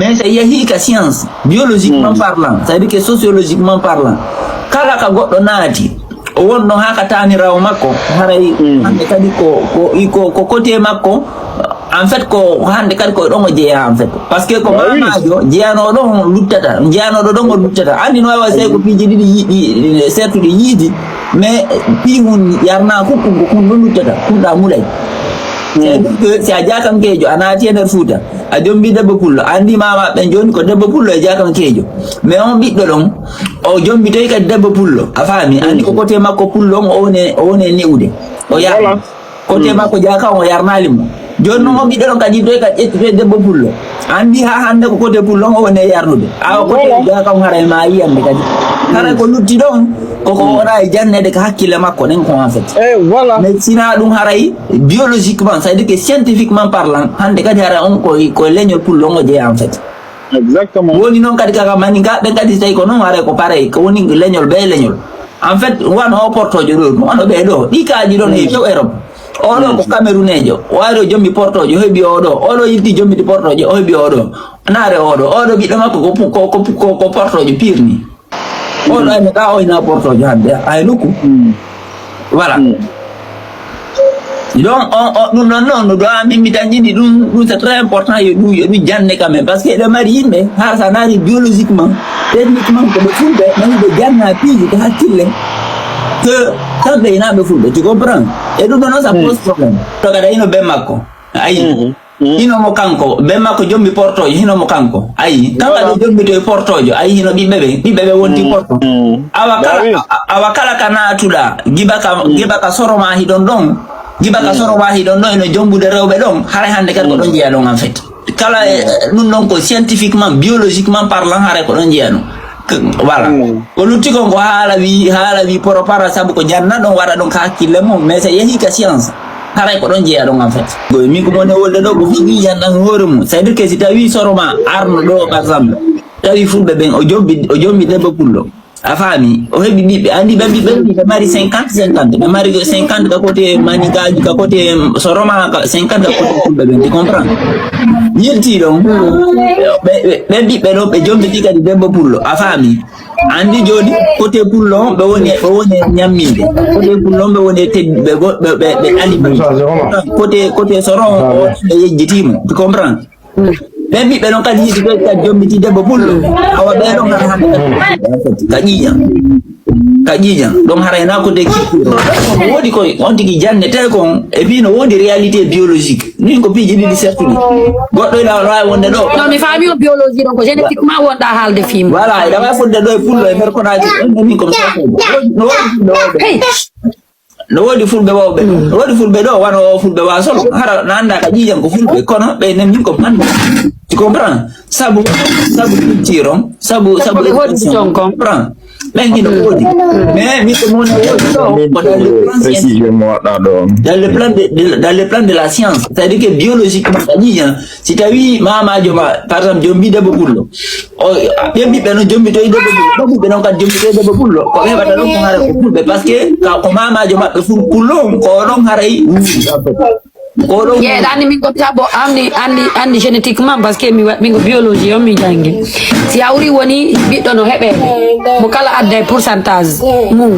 mais c'est yahi ka science biologiquement parlant ça veut dire que sociologiquement parlant kala ka goddo naati o wonno haka tani raw makko haray hande kadi ko côté makko en fait ko hande kadi ko don o jeya en fait parce que ko mamajo jeyano don luttata jeyano don luttata andi no wa sey ko piji didi yidi certude yidi mais pihun yarna ko luttata kunda mulay c'est a jakam kejo anati ender fuuta a jombi debbo pullo andi mama ben joni ko debbo pullo e jakam kejo mais on biddo don o jombi toy ka debbo pullo a fami andi ko côté makko pullo o woni niude o ya côté makko jakam o yarnalimo joni non o biddo don kadi toy ka ƴetti debbo pullo andi ha hande ko côté pullo o woni yarnude awa côté jakam haray ma yiyande kadi haray ko lutti don koko ora e jannede ka hakkille makko nen ko en fait voilà mais sina dum haray biologiquement ça veut dire que scientifiquement parlant hande kadi hara on ko leñol pullo ngo je en fait exactement woni non kadi kaka maninga be kadi tay ko non haray ko pareil ko woni leñol be leñol en fait wan o portojo do no be do di kaaji don e few Europe o do ko Camerounejo waro jombi portojo hebi o do yitti jombi di portojo o hebi o do naare o do biddo makko ko portojo pirni on ay ka o ina porto jande ay luku voilà donc on non do am mi tanjini dum c'est très important yo du janne quand même parce que le mari mais ha ça nari biologiquement techniquement que le fulbe man de janna piji ko hakkille que ça be ina be fulbe tu comprends et do non ça pose problème to kada ino be makko ay hino mo kanko be makko jombi portojo hino mo kanko ayi kala do jombi to portojo ayi hino bibebe wonti porto awakala kana tuda gibaka soroma hidon don gibaka soroma hidon don no jombude rewbe don hare hande kadi ko don jiya don en fait kala nun non ko scientifiquement biologiquement parlant hare ko don jiya no voilà ko lutti ko hala wi poro para sabu ko janna don wara don ka hakkille mum mais c'est yahi ka science haray ko don jeya don en fait mi ko mone wolde do ko figi yandan horum c'est dire que si tawi soroma arno do par exemple tawi fulbe ben o jombi debbo pullo a fami o hebi bibbe andi be mari 50 be mari 50 ka côté manigaji ka côté soroma ka 50 ka côté fulbe ben tu comprends yelti don be bibbe do be jombi tigadi debbo pullo a fami andi jodi côté pullo be woni nyamminde côté pullo be woni teddi be ali côté soron be yejjitimo tu comprends ben bi be non kadi yidi be ka jombi ti debbo pullo awa be don har hande kajiya don harayna ko de kipiro wodi ko on tigi janne tel kon e bi no wodi réalité biologique ni ko piji di certitude goddo ila ra wonde do non mi fami o biologie donc génétiquement wonda halde film voilà ila wa fudde do pullo e merkonaji ni ko no wodi fulbe wawbe wodi fulbe do wano fulbe wa solo hara nanda kajiya ko fulbe kono be nem ni ko man tu comprends sabu tiron sabu comprends mais il wodi mais mi ko mon dans le plan de la science c'est-à-dire que biologiquement si tu as vu mama joma par exemple jombi debbo pullo o yembi be no jombi to debbo be no ka jombi to debbo pullo ko be bata don ko hare ko pulbe parce que ko mama joma be ful pullo ko don haray dani min ko tabo andi génétiquement parce que min ko biologie on mi jangi si awri woni biddo no hebe mo kala adde pourcentage mum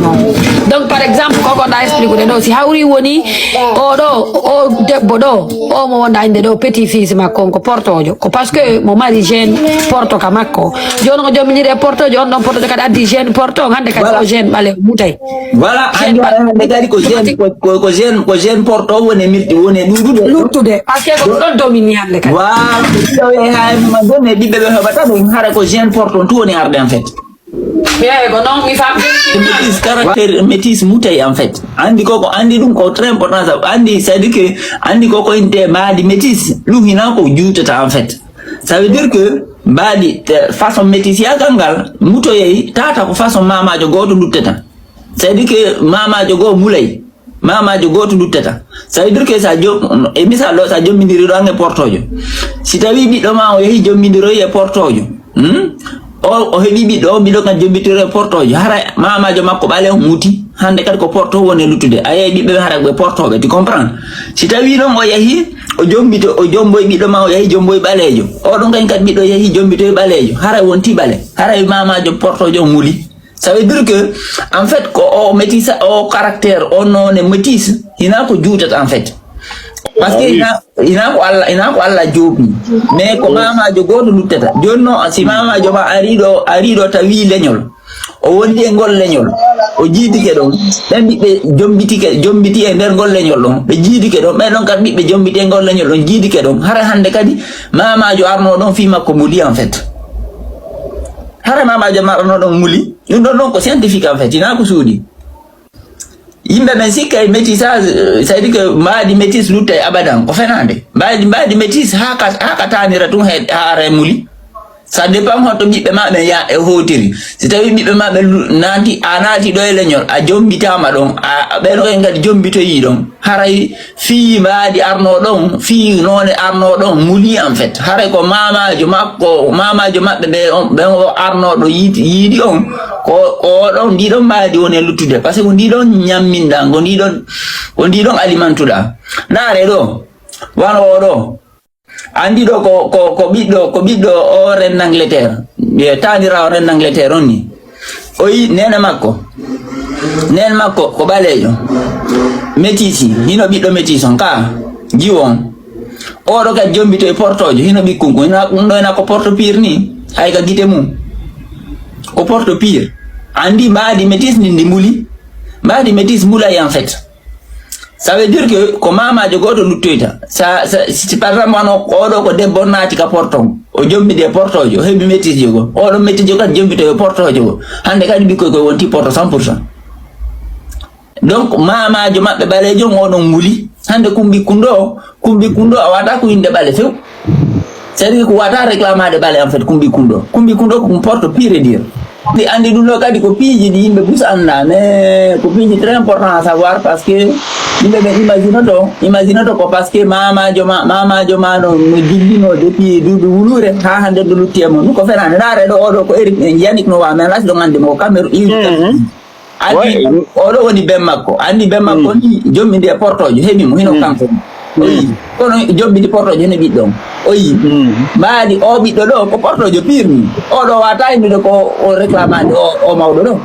donc par exemple koko da explique do si hawri woni o debbo do o mo wonda inde do petit fils makko ko portojo ko parce que mo mari gene porto ka makko jono ko jomini de portojo on don portojo kadi addi gene porto hande kadi o gene bale mutay voilà ande kadi ko gene porto woni milti woni luttude parce que ko don domini hande kadi waaw hay ma donne dibbe be hebata do hara ko gene porto to woni arde en fait non mi fam métis caractère métis mutay en fait andi koko andi dum ko très important andi ça dit que andi koko inte maadi métis lu hina ko jutata en fait ça veut dire que baadi façon métis ya gangal muto yeyi tata ko façon mamajo goto luttata ça dit que mamajo go mulay mamajo goto luttata ça veut dire que ça jom e misal do sa jommindiri do nge portojo si tawi biddo ma o yehi jommindiro e portojo o hebi biddo kan jombitire portojo hara mamajo makko bale muti hande kadi ko porto woni luttude ayi bibbe hara be portobe tu comprends si tawi non o yahi o jombito o jomboy ɓiɗɗo ma o yahi jomboy ɓaleejo oɗon kañ kadi ɓiɗɗo yahi jombitoye ɓaleejo haray wonti ɓale haray mamajo portojo muli. Ça veut dire que en fait ko o métis o caractère o none métis hina ko juutata en fait parce que ina ko Allah jobni mais ko mamajo goto luttata joni noon si mamajo ma ariɗo tawi leñol o wondi e ngol leñol o jiidike ɗon ɓen ɓiɓɓe jombiti e nder ngol leñol ɗon ɓe jiidike ɗon ɓen ɗon kadi ɓiɓɓe jombiti e ngol leñol ɗon jiidike ɗon hara hande kadi mamajo arno ɗon fi makko muli en fait hara mamajo arno ɗon muli ɗum ɗon ɗon ko scientifique en fait ina ko suuɗi yimɓe men sikka e métissage ça veut dire que mbaadi métis lutta e abadan ko fenande mbaadi métis haka tanira tun haara muli ça dépend hoto ɓiɓɓe maɓe ya e hotiri si tawi ɓiɓɓe maɓe a naati ɗo e leñol a jombitama ɗon ɓeno en kadi jombitoyi ɗon haray fii mbaadi arno ɗon fii none arno ɗon muli en fait haray ko mamajo maɓɓe ɓen o arnoɗo yiiɗi on ko oɗon ndiɗon mbaadi woni e luttude par ce que ko ndiɗon ñamminɗa ko ndiɗon alimentuɗa ndaare ɗo wan oɗo andi ɗo ko ɓiɗɗo o ren Angleterre tanirawo ren Angleterre on ni o yi nene makko ko ɓaleejo métisi hino ɓiɗɗo métis on ka jiwon oɗo kadi jombito e portojo hino ɓikkunko ɗum ɗo ena ko porte pire ni hay ka guite mum ko porte pire andi mbaadi métis ndi muli mbaadi métis mulay en fait. Ça veut dire que ko mamajo goto luttoyta si par exemple wano oɗo ko debbo naati ka porton o jombide e portojo o heɓi métis go oɗo métis jo kadi jombito e portojo go hande kadi ɓikkoy koye wonti porto 100%. donc mamajo maɓɓe ɓaleejo oɗon muli hande kumbikkundo a wata ko inde ɓale few c'est à dire ko wata réclamade ɓale en fait kumbikkundo ko porte pire dire ɗi andi ɗum ɗo kadi ko piiji ɗi yimɓe plus anda mais ko piiji très important à savoir parce que yimɓe ɓe imagine to ko par ce que mamajo ma no dillino depuis duuɓi wulure ha hande ɗo lutti e mon ɗum ko fenande ndaare ɗo oɗo ko Eric en Yannick no wa men lasi ɗo gande mo Cameroun andi oɗo woni ben makko andi ben makko ni jommidi e portojo heɓimo hino kanko o yi kono jombidi portojo hene ɓiɗɗon o yi mbaadi o ɓiɗɗo ɗo ko portojo pire ni oɗo wata yimɓide ko o réclamade o mawɗo ɗo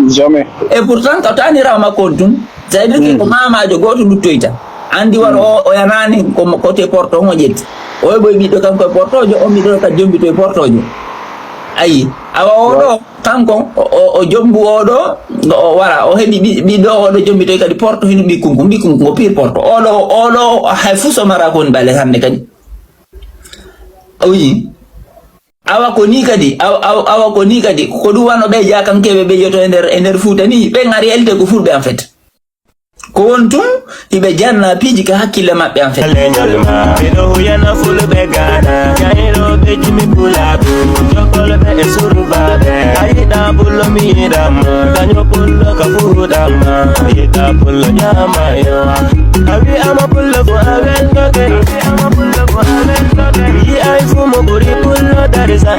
jamais et pourtant ko tanirawo makko on tun ça veut dire que ko mamajo goto luttoyta andi war o yanani ko côté porto o ƴetti o heɓoy ɓiɗɗo kanko e portojo o ɓiɗɗo kadi jombito e portojo ayi awa oɗo kanko o jombu oɗo o wara o heɓi ɓiɗɗo oɗo jombitoy kadi porto hino ɓikkunko ko pire porto oɗo hay fuu somara koni ɓale hande kadi oyi awa ko ni kadi ko ɗum wano ɓe jakankeɓe ɓe yoto e nder Fouta ni ɓe en réalité ko fulɓe en fait ko won tun iɓe janna piiji ka hakkille maɓɓe en fait leñol ma ɓeɗo huyana fulɓe gana kayroɓe jimi pulaɓe jokkolɓe e surbaɓe a yiɗa pullo mi yiɗamma kaño pullo ka fuɗamma a yiɗa pullo ñamayo a wi'ama pullo fo a wendoke mi yi'ay fu mo ɓuri pullo dari sa